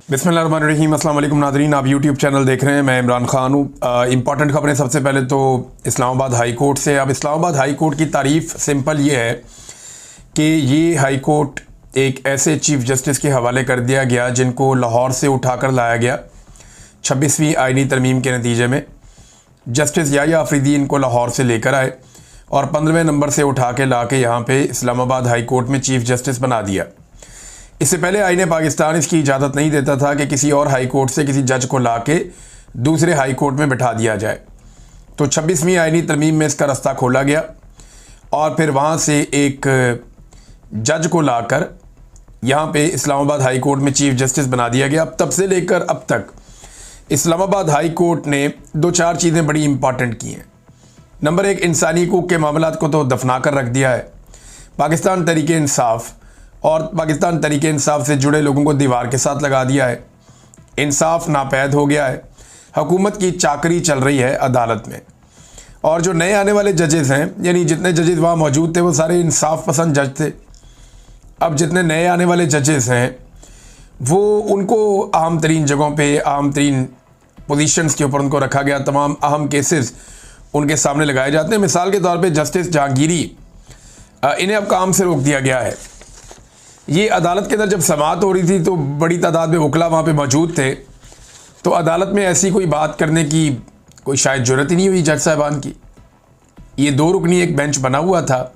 बिस्मिल्लाहिर्रहमानिर्रहीम। अस्सलाम वालेकुम नाज़रीन, आप यूट्यूब चैनल देख रहे हैं। मैं इमरान ख़ान हूँ। इंपॉर्टेंट खबरें सबसे पहले तो इस्लामाबाद हाई कोर्ट से। अब इस्लामाबाद हाई कोर्ट की तारीफ़ सिंपल ये है कि ये हाई कोर्ट एक ऐसे चीफ़ जस्टिस के हवाले कर दिया गया जिनको लाहौर से उठा कर लाया गया 26वीं आइनी तरमीम के नतीजे में। जस्टिस याह्या अफरीदी इनको लाहौर से लेकर आए और 15वें नंबर से उठा के ला के यहाँ पे इस्लामाबाद हाई कोर्ट में चीफ़ जस्टिस बना दिया। इससे पहले आईने पाकिस्तान इसकी इजाज़त नहीं देता था कि किसी और हाई कोर्ट से किसी जज को ला के दूसरे हाई कोर्ट में बिठा दिया जाए। तो 26वीं आइनी तरमीम में इसका रास्ता खोला गया और फिर वहाँ से एक जज को लाकर यहाँ पे इस्लामाबाद हाई कोर्ट में चीफ़ जस्टिस बना दिया गया। अब तब से लेकर अब तक इस्लामाबाद हाई कोर्ट ने दो चार चीज़ें बड़ी इंपॉर्टेंट की हैं। नंबर एक, इंसानी हकूक़ के मामलात को तो दफना कर रख दिया है। पाकिस्तान तहरीक इंसाफ और पाकिस्तान तहरीक इंसाफ से जुड़े लोगों को दीवार के साथ लगा दिया है। इंसाफ नापैद हो गया है। हुकूमत की चाकरी चल रही है अदालत में। और जो नए आने वाले जजेज़ हैं, यानी जितने जजेज़ वहाँ मौजूद थे वो सारे इंसाफ पसंद जज थे। अब जितने नए आने वाले जजेज़ हैं वो उनको अहम तरीन जगहों पे, अहम तरीन पोजीशंस के ऊपर उनको रखा गया। तमाम अहम केसेस उनके सामने लगाए जाते हैं। मिसाल के तौर पे जस्टिस जहांगीरी, इन्हें अब काम से रोक दिया गया है। ये अदालत के अंदर जब समाअत हो रही थी तो बड़ी तादाद में वकला वहाँ पे मौजूद थे, तो अदालत में ऐसी कोई बात करने की कोई शायद ज़रूरत ही नहीं हुई जज साहबान की। ये दो रुकनी एक बेंच बना हुआ था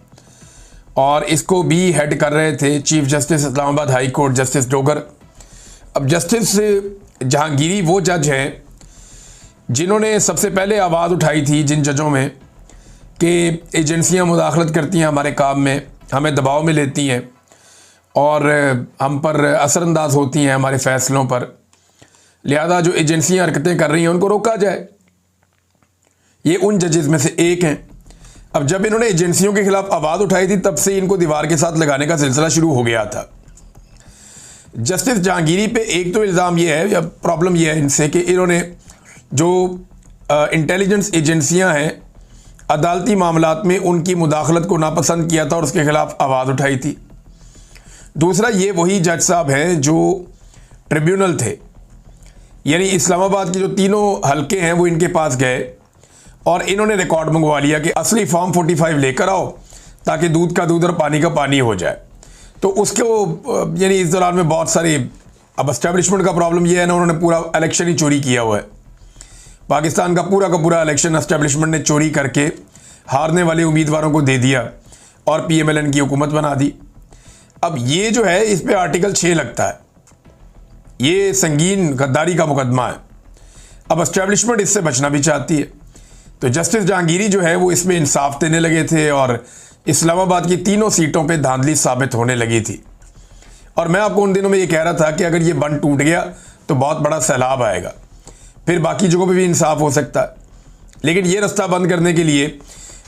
और इसको भी हेड कर रहे थे chief justice Islamabad high court justice Dogar. अब जस्टिस जहांगीरी वो जज हैं जिन्होंने सबसे पहले आवाज़ उठाई थी जिन जजों में कि एजेंसियाँ मुदाखलत करती हैं हमारे काम में, हमें दबाव में लेती हैं और हम पर असरअंदाज होती हैं हमारे फ़ैसलों पर, लिहाजा जो एजेंसियां हरकतें कर रही हैं उनको रोका जाए। ये उन जजेज़ में से एक हैं। अब जब इन्होंने एजेंसियों के खिलाफ आवाज़ उठाई थी तब से इनको दीवार के साथ लगाने का सिलसिला शुरू हो गया था। जस्टिस जहांगीरी पे एक तो इल्ज़ाम ये है या प्रॉब्लम ये है इनसे कि इन्होंने जो इंटेलिजेंस एजेंसियाँ हैं अदालती मामलात में उनकी मुदाखलत को नापसंद किया था और उसके खिलाफ आवाज़ उठाई थी। दूसरा, ये वही जज साहब हैं जो ट्रिब्यूनल थे, यानी इस्लामाबाद के जो तीनों हलके हैं वो इनके पास गए और इन्होंने रिकॉर्ड मंगवा लिया कि असली फॉर्म 45 लेकर आओ ताकि दूध का दूध और पानी का पानी हो जाए। तो उसको यानी इस दौरान में बहुत सारे, अब एस्टेब्लिशमेंट का प्रॉब्लम ये है ना, उन्होंने पूरा इलेक्शन ही चोरी किया हुआ है। पाकिस्तान का पूरा इलेक्शन एस्टेब्लिशमेंट ने चोरी करके हारने वाले उम्मीदवारों को दे दिया और PMLN की हुकूमत बना दी। अब ये जो है इस पे आर्टिकल 6 लगता है, ये संगीन गद्दारी का मुकदमा है। अब एस्टेब्लिशमेंट इससे बचना भी चाहती है। तो जस्टिस जहांगीरी जो है वो इसमें इंसाफ देने लगे थे और इस्लामाबाद की तीनों सीटों पे धांधली साबित होने लगी थी। और मैं आपको उन दिनों में ये कह रहा था कि अगर ये बंद टूट गया तो बहुत बड़ा सैलाब आएगा, फिर बाकी जगहों पर भी इंसाफ हो सकता है। लेकिन ये रास्ता बंद करने के लिए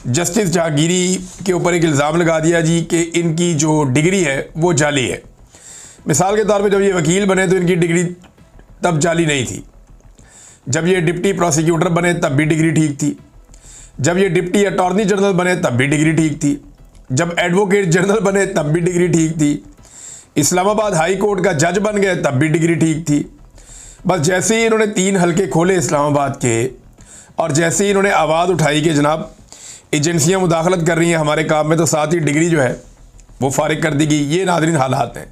जस्टिस जहांगीरी के ऊपर एक इल्ज़ाम लगा दिया जी कि इनकी जो डिग्री है वो जाली है। मिसाल के तौर पे जब ये वकील बने तो इनकी डिग्री तब जाली नहीं थी। जब ये डिप्टी प्रोसिक्यूटर बने तब भी डिग्री ठीक थी। जब ये डिप्टी अटॉर्नी जनरल बने तब भी डिग्री ठीक थी। जब एडवोकेट जनरल बने तब भी डिग्री ठीक थी। इस्लामाबाद हाई कोर्ट का जज बन गए तब भी डिग्री ठीक थी। बस जैसे ही इन्होंने 3 हलके खोले इस्लामाबाद के और जैसे ही इन्होंने आवाज़ उठाई कि जनाब एजेंसियां मुदाखलत कर रही हैं हमारे काम में, तो साथ ही डिग्री जो है वो फारिग कर दी गई। ये नाज़रीन हालात हैं।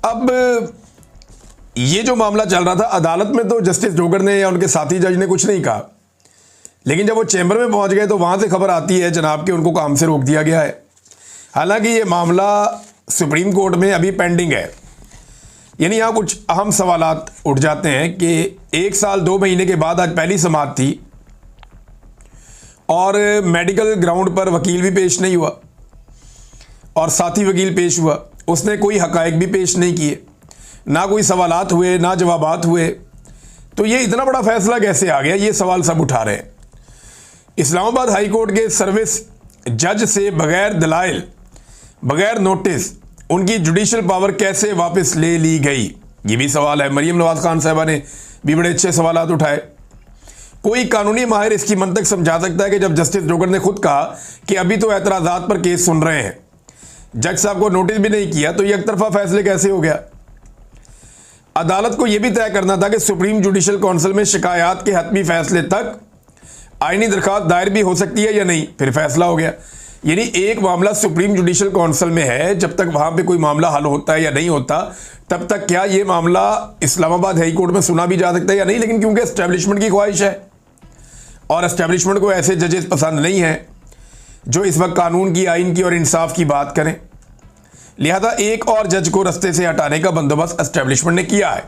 अब ये जो मामला चल रहा था अदालत में तो जस्टिस डोगर ने या उनके साथी जज ने कुछ नहीं कहा, लेकिन जब वो चैम्बर में पहुंच गए तो वहां से खबर आती है जनाब कि उनको काम से रोक दिया गया है। हालांकि ये मामला सुप्रीम कोर्ट में अभी पेंडिंग है। यानी यहाँ कुछ अहम सवालात उठ जाते हैं कि 1 साल 2 महीने के बाद आज पहली समाअत थी और मेडिकल ग्राउंड पर वकील भी पेश नहीं हुआ और साथी वकील पेश हुआ, उसने कोई हकायक भी पेश नहीं किए, ना कोई सवालात हुए ना जवाबात हुए। तो ये इतना बड़ा फैसला कैसे आ गया, ये सवाल सब उठा रहे हैं। इस्लामाबाद हाई कोर्ट के सर्विस जज से बगैर दलाइल, बगैर नोटिस उनकी जुडिशल पावर कैसे वापस ले ली गई, ये भी सवाल है। मरीम नवाज खान साहबा ने भी बड़े अच्छे सवालात उठाए। कोई कानूनी माहिर इसकी मंतक समझा सकता है कि जब जस्टिस डोगर ने खुद कहा कि अभी तो एतराज़ात पर केस सुन रहे हैं, जज साहब को नोटिस भी नहीं किया, तो ये एक तरफा फैसले कैसे हो गया। अदालत को यह भी तय करना था कि सुप्रीम जुडिशल काउंसिल में शिकायत के हतमी फैसले तक आईनी दरखास्त दायर भी हो सकती है या नहीं, फिर फैसला हो गया। यानी एक मामला सुप्रीम जुडिशल काउंसिल में है, जब तक वहां पे कोई मामला हल होता है या नहीं होता तब तक क्या ये मामला इस्लामाबाद हाई कोर्ट में सुना भी जा सकता है या नहीं। लेकिन क्योंकि एस्टेब्लिशमेंट की ख्वाहिश है और एस्टेब्लिशमेंट को ऐसे जजेस पसंद नहीं है जो इस वक्त कानून की, आइन की और इंसाफ की बात करें, लिहाजा एक और जज को रस्ते से हटाने का बंदोबस्त एस्टेब्लिशमेंट ने किया है।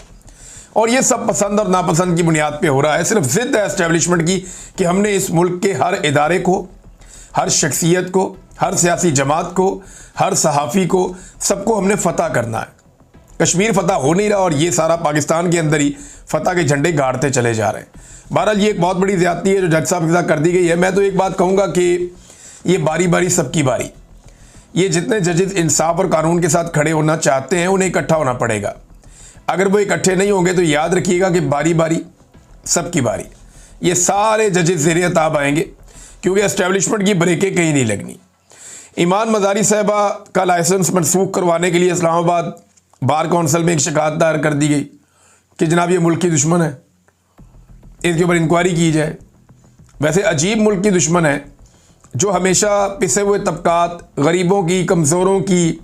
और ये सब पसंद और नापसंद की बुनियाद पे हो रहा है। सिर्फ जिद है एस्टेब्लिशमेंट की कि हमने इस मुल्क के हर इदारे को, हर शख्सियत को, हर सियासी जमात को, हर सहाफ़ी को, सबको हमने फतह करना है। कश्मीर फतह हो नहीं रहा और ये सारा पाकिस्तान के अंदर ही फतह के झंडे गाड़ते चले जा रहे हैं। बहरहाल ये एक बहुत बड़ी ज़्यादती है जो जज साहब के साथ कर दी गई है। मैं तो एक बात कहूँगा कि ये बारी बारी सबकी बारी, ये जितने जजेस इंसाफ और कानून के साथ खड़े होना चाहते हैं उन्हें इकट्ठा होना पड़ेगा। अगर वो इकट्ठे नहीं होंगे तो याद रखिएगा कि बारी बारी सबकी बारी, ये सारे जजेस ज़ेरे अताब आएंगे क्योंकि एस्टेब्लिशमेंट की ब्रेकें कहीं नहीं लगनी। ईमान मज़ारी साहबा का लाइसेंस मनसूख करवाने के लिए इस्लामाबाद बार काउंसिल में एक शिकायत दायर कर दी गई कि जनाब ये मुल्क की दुश्मन है, इसके ऊपर इंक्वायरी की जाए। वैसे अजीब मुल्क की दुश्मन है जो हमेशा पिसे हुए तबकात, गरीबों की, कमज़ोरों की,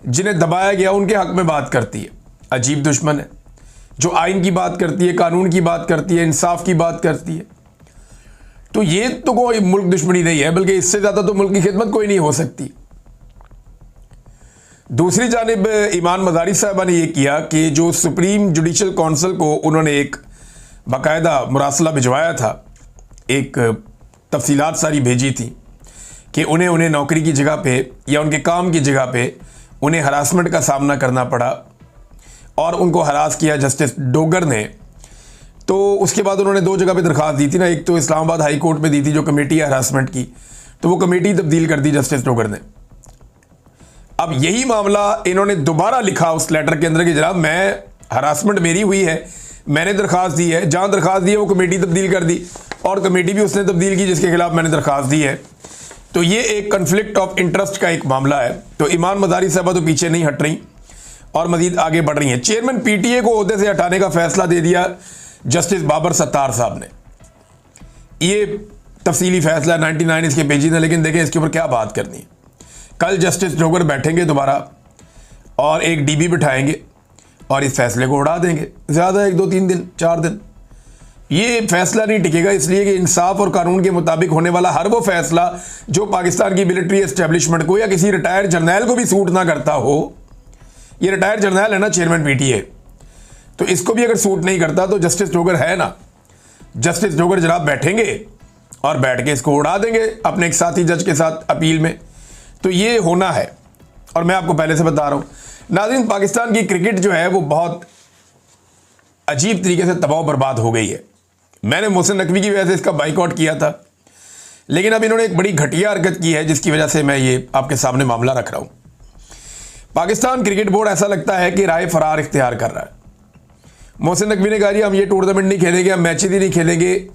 जिन्हें दबाया गया उनके हक़ में बात करती है। अजीब दुश्मन है जो आइन की बात करती है, कानून की बात करती है, इंसाफ की बात करती है। तो ये तो कोई मुल्क दुश्मनी नहीं है, बल्कि इससे ज़्यादा तो मुल्क की खिदमत कोई नहीं हो सकती। दूसरी जानिब ईमान मज़ारी साहबा ने यह किया कि जो सुप्रीम जुडिशल काउंसिल को उन्होंने एक बाकायदा मुरासला भिजवाया था, एक तफसीलात सारी भेजी थी कि उन्हें नौकरी की जगह पे या उनके काम की जगह पे उन्हें हरासमेंट का सामना करना पड़ा और उनको हरास किया जस्टिस डोगर ने। तो उसके बाद उन्होंने दो जगह पे दरख्वास्त दी थी ना, एक तो इस्लामाबाद हाई कोर्ट में दी थी जो कमेटी है हरासमेंट की, तो वो कमेटी तब्दील कर दी जस्टिस डोगर ने। अब यही मामला इन्होंने दोबारा लिखा उस लेटर के अंदर कि जनाब मैं हरासमेंट मेरी हुई है, मैंने दरख्वास्त दी है, जहाँ दरख्वास्त दी है वो कमेटी तब्दील कर दी और कमेटी भी उसने तब्दील की जिसके खिलाफ मैंने दरख्वास्त दी है। तो ये एक कन्फ्लिक्ट ऑफ इंटरेस्ट का एक मामला है। तो ईमान मज़ारी साहबा तो पीछे नहीं हट रही और मजीद आगे बढ़ रही हैं। चेयरमैन पीटीए को ओहदे से हटाने का फैसला दे दिया जस्टिस बाबर सत्तार साहब ने। ये तफसीली फैसला 99 इसके पेजी ने, लेकिन देखें इसके ऊपर क्या बात करनी है। कल जस्टिस डोगर बैठेंगे दोबारा और एक डीबी बिठाएंगे और इस फैसले को उड़ा देंगे, ज़्यादा 1 2 3 दिन 4 दिन। ये फैसला नहीं टिकेगा, इसलिए कि इंसाफ और कानून के मुताबिक होने वाला हर वो फैसला जो पाकिस्तान की मिलिट्री एस्टेब्लिशमेंट को या किसी रिटायर्ड जर्नैल को भी सूट ना करता हो, ये रिटायर्ड जर्नैल है ना चेयरमैन पीटीए, तो इसको भी अगर सूट नहीं करता तो जस्टिस डोगर है ना, जस्टिस डोगर जनाब बैठेंगे और बैठ के इसको उड़ा देंगे अपने एक साथी जज के साथ अपील में। तो ये होना है और मैं आपको पहले से बता रहा हूँ। नाज़रीन, पाकिस्तान की क्रिकेट जो है वो बहुत अजीब तरीके से तबाह बर्बाद हो गई है। मैंने मोहसिन नकवी की वजह से इसका बाइकआउट किया था, लेकिन अब इन्होंने एक बड़ी घटिया हरकत की है जिसकी वजह से मैं ये आपके सामने मामला रख रहा हूँ। पाकिस्तान क्रिकेट बोर्ड ऐसा लगता है कि राय फरार इख्तियार कर रहा है। मोहसिन नकवी ने कहा जी हम ये टूर्नामेंट नहीं खेलेंगे, हम मैचेज ही नहीं खेलेंगे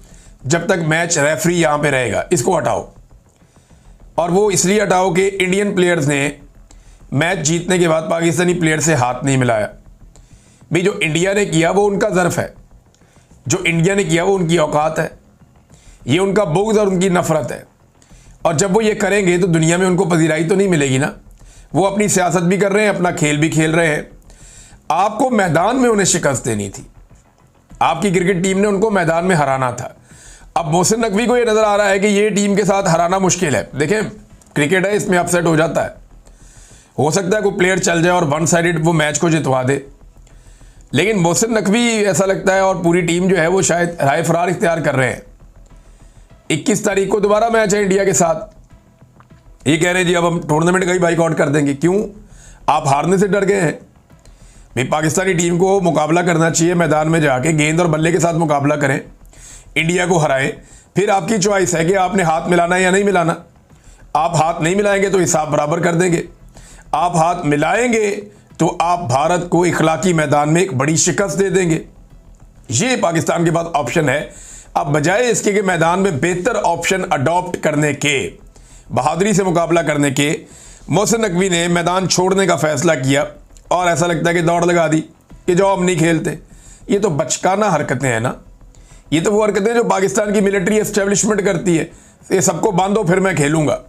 जब तक मैच रेफरी यहाँ पे रहेगा, इसको हटाओ। और वो इसलिए हटाओ कि इंडियन प्लेयर्स ने मैच जीतने के बाद पाकिस्तानी प्लेयर से हाथ नहीं मिलाया। भाई जो इंडिया ने किया वो उनका ज़र्फ है, जो इंडिया ने किया वो उनकी औकात है, ये उनका बुग़्ज़ और उनकी नफ़रत है। और जब वो ये करेंगे तो दुनिया में उनको पजीराई तो नहीं मिलेगी ना। वो अपनी सियासत भी कर रहे हैं, अपना खेल भी खेल रहे हैं। आपको मैदान में उन्हें शिकस्त देनी थी, आपकी क्रिकेट टीम ने उनको मैदान में हराना था। अब मोहसिन नकवी को ये नज़र आ रहा है कि ये टीम के साथ हराना मुश्किल है। देखें क्रिकेट है, इसमें अपसेट हो जाता है, हो सकता है कोई प्लेयर चल जाए और वन साइडेड वो मैच को जितवा दे, लेकिन मोहसिन नकवी ऐसा लगता है और पूरी टीम जो है वो शायद राय फरार इख्तियार कर रहे हैं। 21 तारीख को दोबारा मैच है इंडिया के साथ, ये कह रहे हैं जी अब हम टूर्नामेंट का ही बाइकआउट कर देंगे। क्यों? आप हारने से डर गए हैं? भाई पाकिस्तानी टीम को मुकाबला करना चाहिए, मैदान में जाके गेंद और बल्ले के साथ मुकाबला करें, इंडिया को हराएं, फिर आपकी चॉइस है कि आपने हाथ मिलाना है या नहीं मिलाना। आप हाथ नहीं मिलाएंगे तो हिसाब बराबर कर देंगे, आप हाथ मिलाएंगे तो आप भारत को इखलाकी मैदान में एक बड़ी शिकस्त दे देंगे। ये पाकिस्तान के पास ऑप्शन है। अब बजाय इसके कि मैदान में बेहतर ऑप्शन अडॉप्ट करने के, बहादुरी से मुकाबला करने के, मोहसिन नकवी ने मैदान छोड़ने का फैसला किया और ऐसा लगता है कि दौड़ लगा दी कि जाओ हम नहीं खेलते। ये तो बचकाना हरकतें हैं ना, ये तो वो हरकतें जो पाकिस्तान की मिलिट्री एस्टेब्लिशमेंट करती है। ये सबको बांधो फिर मैं खेलूंगा,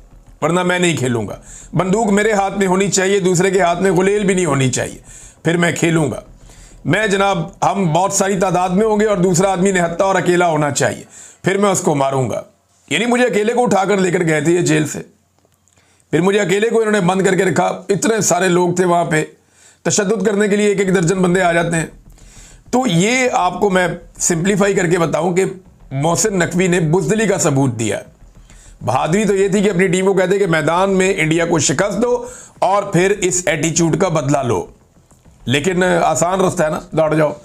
वरना मैं नहीं खेलूंगा। बंदूक मेरे हाथ में होनी चाहिए, दूसरे के हाथ में गुलेल भी नहीं होनी चाहिए, फिर मैं खेलूंगा। मैं जनाब, हम बहुत सारी तादाद में होंगे और दूसरा आदमी निहत्था और अकेला होना चाहिए, फिर मैं उसको मारूंगा। यानी मुझे अकेले को उठाकर लेकर गए थे ये जेल से, फिर मुझे अकेले को इन्होंने बंद करके रखा। इतने सारे लोग थे वहां पे, तशद्दुद करने के लिए एक एक दर्जन बंदे आ जाते हैं। तो ये आपको मैं सिंप्लीफाई करके बताऊं कि मोहसिन नकवी ने बुज़दिली का सबूत दिया। बहादुरी तो ये थी कि अपनी टीम को कहते कि मैदान में इंडिया को शिकस्त दो और फिर इस एटीट्यूड का बदला लो। लेकिन आसान रास्ता है ना, दौड़ जाओ।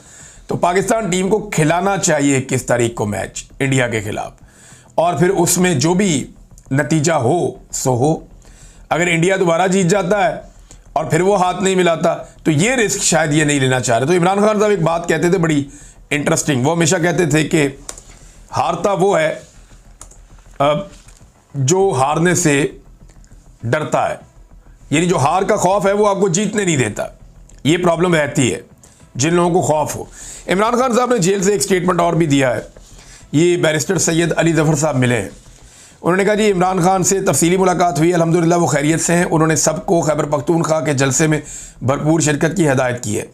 तो पाकिस्तान टीम को खिलाना चाहिए 21 तारीख को मैच इंडिया के खिलाफ, और फिर उसमें जो भी नतीजा हो सो हो। अगर इंडिया दोबारा जीत जाता है और फिर वो हाथ नहीं मिलाता तो ये रिस्क शायद ये नहीं लेना चाह रहे। तो इमरान खान साहब एक बात कहते थे बड़ी इंटरेस्टिंग, वो हमेशा कहते थे कि हारता वो है जो हारने से डरता है, यानी जो हार का खौफ है वो आपको जीतने नहीं देता। ये प्रॉब्लम रहती है जिन लोगों को खौफ हो। इमरान खान साहब ने जेल से एक स्टेटमेंट और भी दिया है। ये बैरिस्टर सैयद अली ज़फ़र साहब मिले हैं, उन्होंने कहा जी इमरान खान से तफसीली मुलाकात हुई, अल्हम्दुलिल्लाह वो खैरियत से हैं। उन्होंने सबको खैबर पख्तूनख्वा के जलसे में भरपूर शिरकत की हिदायत की है।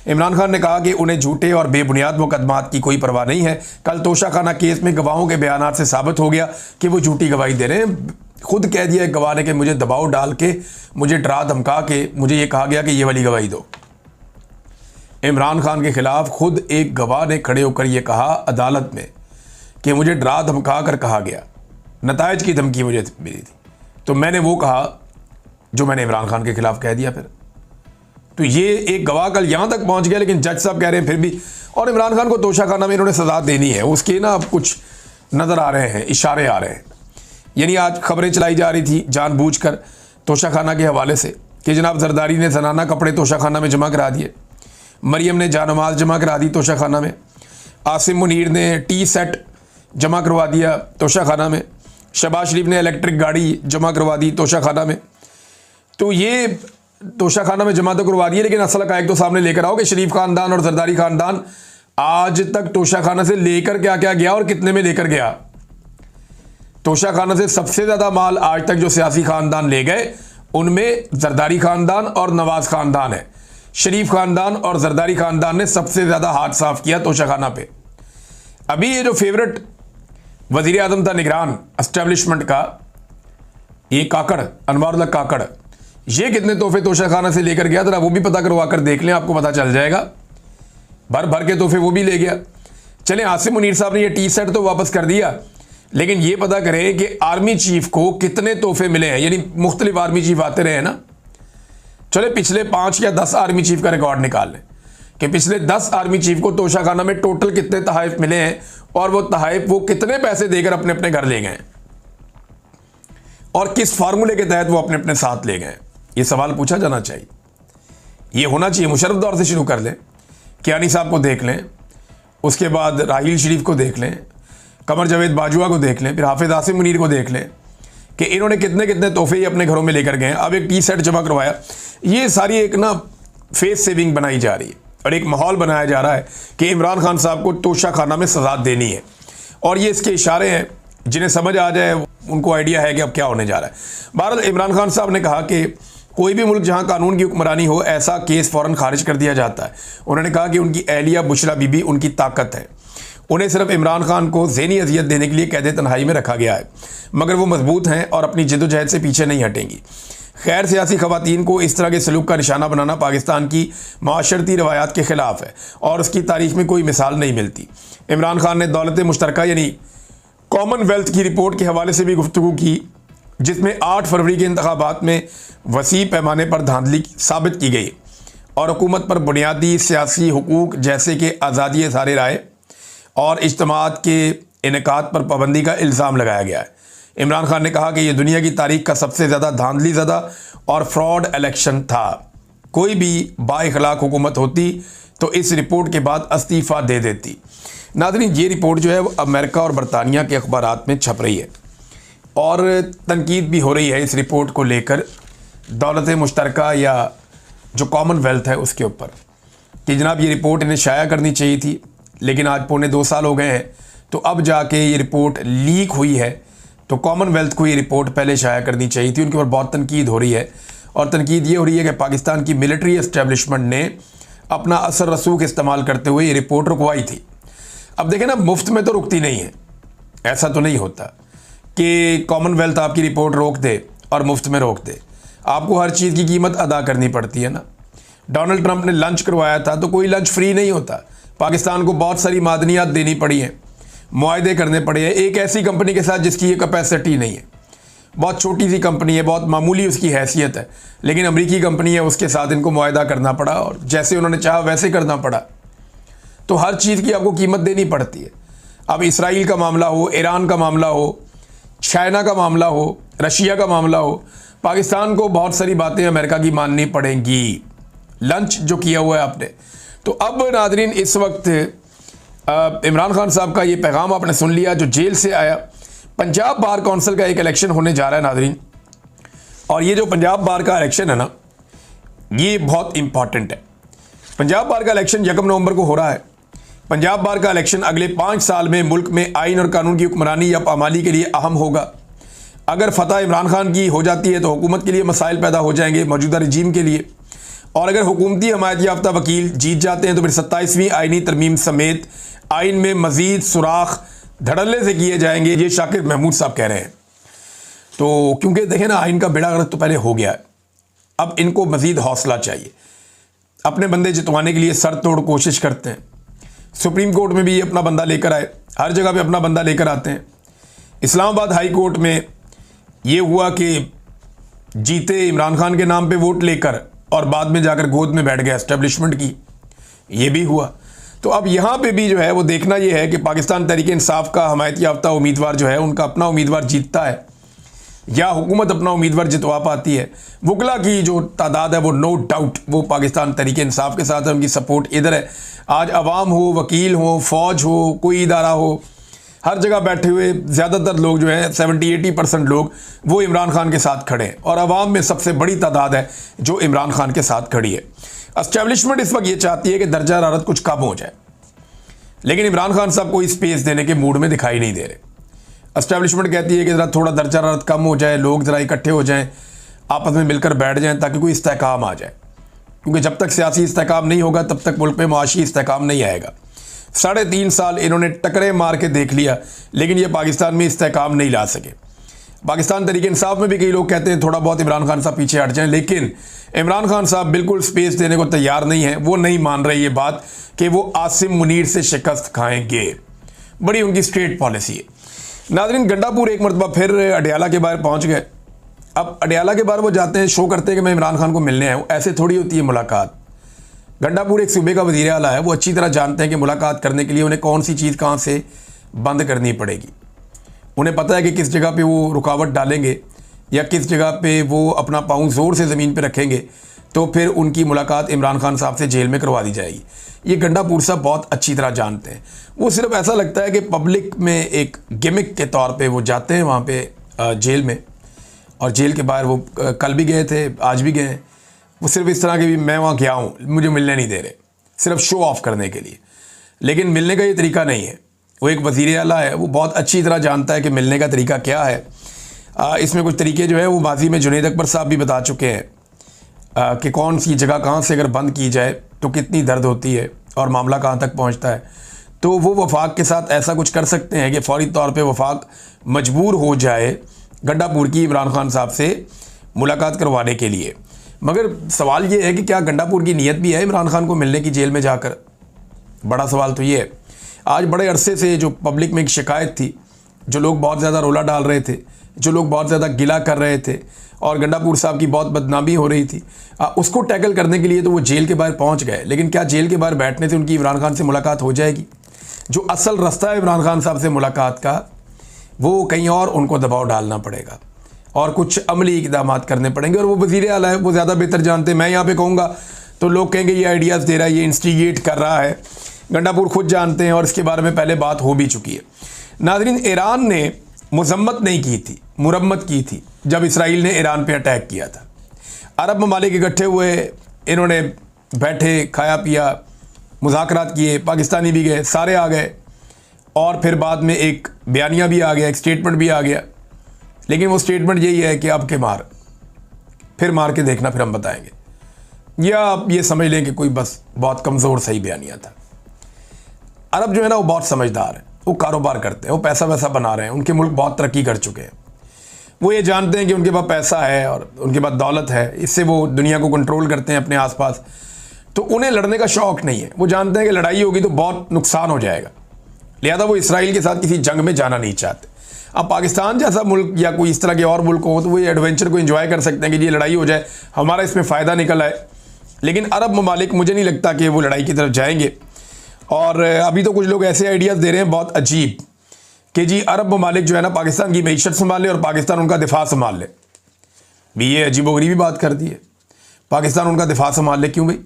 इमरान खान ने कहा कि उन्हें झूठे और बेबुनियाद मुकदमात की कोई परवाह नहीं है। कल तोशाखाना केस में गवाहों के बयानात से साबित हो गया कि वो झूठी गवाही दे रहे हैं। खुद कह दिया है गवाह ने कि मुझे दबाव डाल के, मुझे डरा धमका के मुझे ये कहा गया कि ये वाली गवाही दो। इमरान खान के खिलाफ खुद एक गवाह ने खड़े होकर यह कहा अदालत में कि मुझे डरा धमका कर कहा गया, नतायज की धमकी मुझे मिली थी, तो मैंने वो कहा जो मैंने इमरान खान के खिलाफ कह दिया। फिर तो ये एक गवाह कल यहाँ तक पहुँच गया, लेकिन जज साहब कह रहे हैं फिर भी, और इमरान खान को तोशाखाना में इन्होंने सजा देनी है। उसके ना अब कुछ नज़र आ रहे हैं, इशारे आ रहे हैं। यानी आज खबरें चलाई जा रही थी जानबूझकर तोशाखाना के हवाले से कि जनाब जरदारी ने जनाना कपड़े तोशाखाना में जमा करा दिए, मरियम ने जानमाज जमा करा दी तोशाखाना में, आसिम मुनीर ने टी सेट जमा करवा दिया तोशाखाना में, शहबाज शरीफ ने इलेक्ट्रिक गाड़ी जमा करवा दी तोशाखाना में। तो ये तोशाखाना में जमा तो करवा दिए, लेकिन असल हक़ाइक़ तो सामने लेकर आओ कि शरीफ खानदान और जरदारी खानदान आज तक तोशाखाना से लेकर क्या क्या गया और कितने में लेकर गया। तोशाखाना से सबसे ज़्यादा माल आज तक जो सियासी खानदान ले गए उनमें जरदारी खानदान और नवाज खानदान है। शरीफ खानदान और जरदारी खानदान ने सबसे ज़्यादा हाथ साफ किया तोशाखाना पे। अभी ये जो फेवरेट वज़ीर आज़म था निगरान एस्टेब्लिशमेंट का, ये काकड़ अनवारुल्लाह काकड़, ये कितने तोहफे तोशाखाना से लेकर गया जरा वो भी पता करवा कर देख लें, आपको पता चल जाएगा। भर भर के तोहफे वो भी ले गया। चलें, आसिम मुनीर साहब ने ये टी सेट तो वापस कर दिया, लेकिन ये पता करें कि आर्मी चीफ को कितने तोहफे मिले हैं। यानी मुख्तलिफ आर्मी चीफ आते रहे ना, चले पिछले 5 या 10 आर्मी चीफ का रिकॉर्ड निकाल लें कि पिछले 10 आर्मी चीफ को तोशाखाना में टोटल कितने तहाइफ मिले हैं और वो तहाइफ वो कितने पैसे देकर अपने अपने घर ले गए और किस फार्मूले के तहत वो अपने अपने साथ ले गए। ये सवाल पूछा जाना चाहिए, ये होना चाहिए। मुशर्रफ दौर से शुरू कर लें, कियानी साहब को देख लें, उसके बाद राहील शरीफ को देख लें, कमर जावेद बाजुआ को देख लें, फिर हाफिज आसिम मुनीर को देख लें कि इन्होंने कितने कितने तोहफे ही अपने घरों में लेकर गए। अब एक टी सेट जमा करवाया। ये सारी एक ना फेस सेविंग बनाई जा रही है और एक माहौल बनाया जा रहा है कि इमरान खान साहब को तोशाखाना में सजा देनी है, और ये इसके इशारे हैं। जिन्हें समझ आ जाए उनको आइडिया है कि अब क्या होने जा रहा है। बहरहाल इमरान खान साहब ने कहा कि कोई भी मुल्क जहां कानून की हुक्मरानी हो ऐसा केस फ़ौरन खारिज कर दिया जाता है। उन्होंने कहा कि उनकी अहलिया बुशरा बीबी उनकी ताकत है, उन्हें सिर्फ इमरान खान को ज़हनी अजियत देने के लिए कैद तन्हाई में रखा गया है, मगर वो मजबूत हैं और अपनी जद्दोजहद से पीछे नहीं हटेंगी। खैर, सियासी ख़वातीन को इस तरह के सलूक का निशाना बनाना पाकिस्तान की माशरती रवायात के ख़िलाफ़ है और उसकी तारीख़ में कोई मिसाल नहीं मिलती। इमरान खान ने दौलत मुश्तरका यानी कॉमनवेल्थ की रिपोर्ट के हवाले से भी गुफ्तगू की, जिसमें 8 फरवरी के इंतखाबात में वसी पैमाने पर धांधली साबित की गई और हुकूमत पर बुनियादी सियासी हुकूक जैसे कि आज़ादी इज़हार राय और इज्तिमात के इनेकाद पर पाबंदी का इल्ज़ाम लगाया गया है। इमरान खान ने कहा कि यह दुनिया की तारीख का सबसे ज़्यादा धांधली ज़दा और फ्रॉड इलेक्शन था। कोई भी बाइखलाक हुकूमत होती तो इस रिपोर्ट के बाद इस्तीफ़ा दे देती। नाज़रीन, ये रिपोर्ट जो है वो अमेरिका और बरतानिया के अखबारात में छप रही है और तनकीद भी हो रही है इस रिपोर्ट को लेकर दौलत मुश्तरका या जो कॉमनवेल्थ है उसके ऊपर। कि जनाब ये रिपोर्ट इन्हें शाया करनी चाहिए थी, लेकिन आज पौने 2 साल हो गए हैं, तो अब जाके ये रिपोर्ट लीक हुई है। तो कॉमनवेल्थ को ये रिपोर्ट पहले शाया करनी चाहिए थी। उनके ऊपर बहुत तनकीद हो रही है, और तनकीद ये हो रही है कि पाकिस्तान की मिलिट्री एस्टेब्लिशमेंट ने अपना असर रसूख इस्तेमाल करते हुए ये रिपोर्ट रुकवाई थी। अब देखें ना, मुफ्त में तो रुकती नहीं है, ऐसा तो नहीं होता कि कॉमनवेल्थ आपकी रिपोर्ट रोक दे और मुफ्त में रोक दे। आपको हर चीज़ की कीमत अदा करनी पड़ती है ना। डोनाल्ड ट्रंप ने लंच करवाया था, तो कोई लंच फ्री नहीं होता। पाकिस्तान को बहुत सारी मादनियात देनी पड़ी हैं, मुआहदे करने पड़े हैं एक ऐसी कंपनी के साथ जिसकी ये कैपेसिटी नहीं है। बहुत छोटी सी कंपनी है, बहुत मामूली उसकी हैसियत है, लेकिन अमेरिकी कंपनी है, उसके साथ इनको मुआहदा करना पड़ा और जैसे उन्होंने चाहा वैसे करना पड़ा। तो हर चीज़ की आपको कीमत देनी पड़ती है। अब इसराइल का मामला हो, ईरान का मामला हो, चाइना का मामला हो, रशिया का मामला हो, पाकिस्तान को बहुत सारी बातें अमेरिका की माननी पड़ेंगी। लंच जो किया हुआ है आपने, तो अब नादरीन इस वक्त इमरान खान साहब का ये पैगाम आपने सुन लिया जो जेल से आया। पंजाब बार काउंसिल का एक इलेक्शन होने जा रहा है नादरीन, और ये जो पंजाब बार का इलेक्शन है ना, ये बहुत इंपॉर्टेंट है। पंजाब बार का इलेक्शन 1 नवंबर को हो रहा है। पंजाब बार का इलेक्शन अगले 5 साल में मुल्क में आइन और कानून की हुक्मरानी या पामाली के लिए अहम होगा। अगर फतह इमरान खान की हो जाती है तो हुकूमत के लिए मसाइल पैदा हो जाएंगे मौजूदा रजीम के लिए, और अगर हुकूमती हमायत याफ्ता वकील जीत जाते हैं तो फिर 27वीं आइनी तरमीम समेत आइन में मजीद सुराख धड़ल्ले से किए जाएंगे, ये शाकिर महमूद साहब कह रहे हैं। तो क्योंकि देखें ना, आइन का बेड़ा गर्क तो पहले हो गया है, अब इनको मजीद हौसला चाहिए। अपने बंदे जितवाने के लिए सर तोड़ कोशिश करते हैं। सुप्रीम कोर्ट में भी अपना बंदा लेकर आए, हर जगह पे अपना बंदा लेकर आते हैं। इस्लामाबाद हाई कोर्ट में ये हुआ कि जीते इमरान खान के नाम पे वोट लेकर और बाद में जाकर गोद में बैठ गया एस्टेब्लिशमेंट की, ये भी हुआ। तो अब यहाँ पे भी जो है वो देखना ये है कि पाकिस्तान तहरीक इंसाफ का हमायत याफ्ता उम्मीदवार जो है उनका अपना उम्मीदवार जीतता है या हुकूमत अपना उम्मीदवार जितवा पाती है। वकला की जो तादाद है वो नो डाउट वो पाकिस्तान तहरीक इंसाफ के साथ है, उनकी सपोर्ट इधर है। आज अवाम हो, वकील हो, फौज हो, कोई इदारा हो, हर जगह बैठे हुए ज़्यादातर लोग जो है 70-80% लोग वो इमरान खान के साथ खड़े हैं, और अवाम में सबसे बड़ी तादाद है जो इमरान खान के साथ खड़ी है। एस्टेब्लिशमेंट इस वक्त ये चाहती है कि दर्जा हरारत कुछ कम हो जाए, लेकिन इमरान खान साहब कोई स्पेस देने के मूड में दिखाई नहीं दे रहे। एस्टेब्लिशमेंट कहती है कि ज़रा थोड़ा दर्जा हरारत कम हो जाए, लोग ज़रा इकट्ठे हो जाएं, आपस में मिलकर बैठ जाएं ताकि कोई इस्तेहकाम आ जाए, क्योंकि जब तक सियासी इस्तेहकाम नहीं होगा तब तक मुल्क में माशी इस्तेहकाम नहीं आएगा। 3.5 साल इन्होंने टकरे मार के देख लिया, लेकिन ये पाकिस्तान में इस्तेहकाम नहीं ला सके। पाकिस्तान तहरीक इंसाफ में भी कई लोग कहते हैं थोड़ा बहुत इमरान खान साहब पीछे हट जाएं, लेकिन इमरान खान साहब बिल्कुल स्पेस देने को तैयार नहीं है। वो नहीं मान रहे ये बात कि वो आसिम मुनीर से शिकस्त खाएंगे। बड़ी उनकी स्ट्रेट पॉलिसी है। नाज़रीन, गंडापुर एक मरतबा फिर अडियाला के बाहर पहुंच गए। अब अडियाला के बाहर वो जाते हैं, शो करते हैं कि मैं इमरान खान को मिलने आया हूँ। ऐसे थोड़ी होती है मुलाकात। गंडापुर एक सूबे का वज़ीर आला है, वो अच्छी तरह जानते हैं कि मुलाकात करने के लिए उन्हें कौन सी चीज़ कहाँ से बंद करनी पड़ेगी। उन्हें पता है कि किस जगह पे वो रुकावट डालेंगे या किस जगह पे वो अपना पाँव ज़ोर से ज़मीन पे रखेंगे तो फिर उनकी मुलाकात इमरान खान साहब से जेल में करवा दी जाएगी। ये गंडापुर साहब बहुत अच्छी तरह जानते हैं। वो सिर्फ ऐसा लगता है कि पब्लिक में एक गिमिक के तौर पे वो जाते हैं वहाँ पे जेल में, और जेल के बाहर वो कल भी गए थे, आज भी गए हैं। वो सिर्फ इस तरह के भी मैं वहाँ गया हूँ, मुझे मिलने नहीं दे रहे, सिर्फ शो ऑफ करने के लिए। लेकिन मिलने का ये तरीका नहीं है। वो एक वज़ीर आला है, वो बहुत अच्छी तरह जानता है कि मिलने का तरीका क्या है। इसमें कुछ तरीके जो है वो माजी में जुनैद अकबर साहब भी बता चुके हैं कि कौन सी जगह कहाँ से अगर बंद की जाए तो कितनी दर्द होती है और मामला कहाँ तक पहुँचता है। तो वो वफाक के साथ ऐसा कुछ कर सकते हैं कि फ़ौरी तौर पे वफाक मजबूर हो जाए गंडापुर की इमरान खान साहब से मुलाकात करवाने के लिए। मगर सवाल ये है कि क्या गंडापुर की नीयत भी है इमरान खान को मिलने की जेल में जाकर? बड़ा सवाल तो ये है। आज बड़े अरसे से जो पब्लिक में एक शिकायत थी, जो लोग बहुत ज़्यादा रोला डाल रहे थे, जो लोग बहुत ज़्यादा गिला कर रहे थे और गंडापुर साहब की बहुत बदनामी हो रही थी, उसको टैकल करने के लिए तो वो जेल के बाहर पहुंच गए। लेकिन क्या जेल के बाहर बैठने से उनकी इमरान खान से मुलाकात हो जाएगी? जो असल रास्ता है इमरान खान साहब से मुलाकात का, वो कहीं और उनको दबाव डालना पड़ेगा और कुछ अमली इक़दाम करने पड़ेंगे। और वो वज़ीर आला है, वो ज़्यादा बेहतर जानते हैं। मैं यहाँ पे कहूँगा तो लोग कहेंगे ये आइडियाज़ दे रहा है, ये इंस्टिगेट कर रहा है। गंडापुर खुद जानते हैं और इसके बारे में पहले बात हो भी चुकी है। नाज़रीन, ईरान ने मजम्मत नहीं की थी, मुरम्मत की थी जब इसराइल ने ईरान पे अटैक किया था। अरब ममालिक इकट्ठे हुए, इन्होंने बैठे, खाया पिया, मुज़ाकरात किए, पाकिस्तानी भी गए, सारे आ गए, और फिर बाद में एक बयानिया भी आ गया, एक स्टेटमेंट भी आ गया। लेकिन वो स्टेटमेंट यही है कि अब के मार, फिर मार के देखना, फिर हम बताएंगे। या आप ये समझ लें कि कोई बस बहुत कमज़ोर सही बयानिया था। अरब जो है ना वो बहुत समझदार है, वो कारोबार करते हैं, वो पैसा वैसा बना रहे हैं, उनके मुल्क बहुत तरक्की कर चुके हैं। वो ये जानते हैं कि उनके पास पैसा है और उनके पास दौलत है, इससे वो दुनिया को कंट्रोल करते हैं अपने आसपास। तो उन्हें लड़ने का शौक़ नहीं है। वो जानते हैं कि लड़ाई होगी तो बहुत नुकसान हो जाएगा, लिहाजा वो इसराइल के साथ किसी जंग में जाना नहीं चाहते। अब पाकिस्तान जैसा मुल्क या कोई इस तरह के और मुल्क हो तो वो ये एडवेंचर को एंजॉय कर सकते हैं कि ये लड़ाई हो जाए, हमारा इसमें फ़ायदा निकल आए। लेकिन अरब ममालिक मुझे नहीं लगता कि वो लड़ाई की तरफ जाएंगे। और अभी तो कुछ लोग ऐसे आइडियाज़ दे रहे हैं बहुत अजीब कि जी अरब ममालिक जो है ना पाकिस्तान की मईशत संभाल ले और पाकिस्तान उनका दिफा संभाल ले। भी ये अजीबोगरीबी बात कर दी है। पाकिस्तान उनका दिफा संभाल ले, क्यों भाई?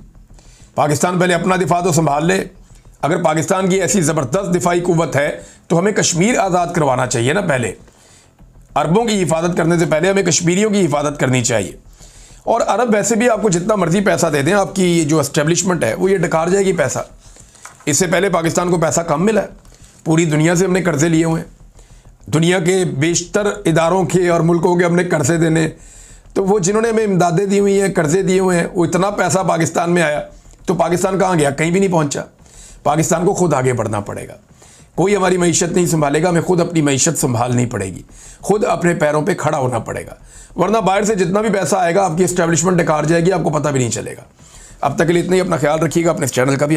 पाकिस्तान पहले अपना दिफा तो संभाल ले। अगर पाकिस्तान की ऐसी ज़बरदस्त दिफाई कुव्वत है तो हमें कश्मीर आज़ाद करवाना चाहिए ना। पहले अरबों की हिफाजत करने से पहले हमें कश्मीरियों की हिफाजत करनी चाहिए। और अरब वैसे भी आपको जितना मर्जी पैसा दे दें, आपकी जो एस्टेब्लिशमेंट है वो ये डकार जाएगी पैसा। इससे पहले पाकिस्तान को पैसा कम मिला है, पूरी दुनिया से हमने कर्जे लिए हुए हैं, दुनिया के बेशतर इदारों के और मुल्कों के हमने कर्जे देने। तो वो जिन्होंने हमें इमदादें दी हुई हैं, कर्जे दिए हुए हैं, वो इतना पैसा पाकिस्तान में आया तो पाकिस्तान कहाँ गया? कहीं भी नहीं पहुँचा। पाकिस्तान को खुद आगे बढ़ना पड़ेगा। कोई हमारी मईशत नहीं संभालेगा, हमें खुद अपनी मईशत संभालनी पड़ेगी, खुद अपने पैरों पे खड़ा होना पड़ेगा। वरना बाहर से जितना भी पैसा आएगा आपकी एस्टेब्लिशमेंट डकार जाएगी, आपको पता भी नहीं चलेगा। अब तक के लिए इतना ही। अपना ख्याल रखिएगा, अपने इस चैनल का भी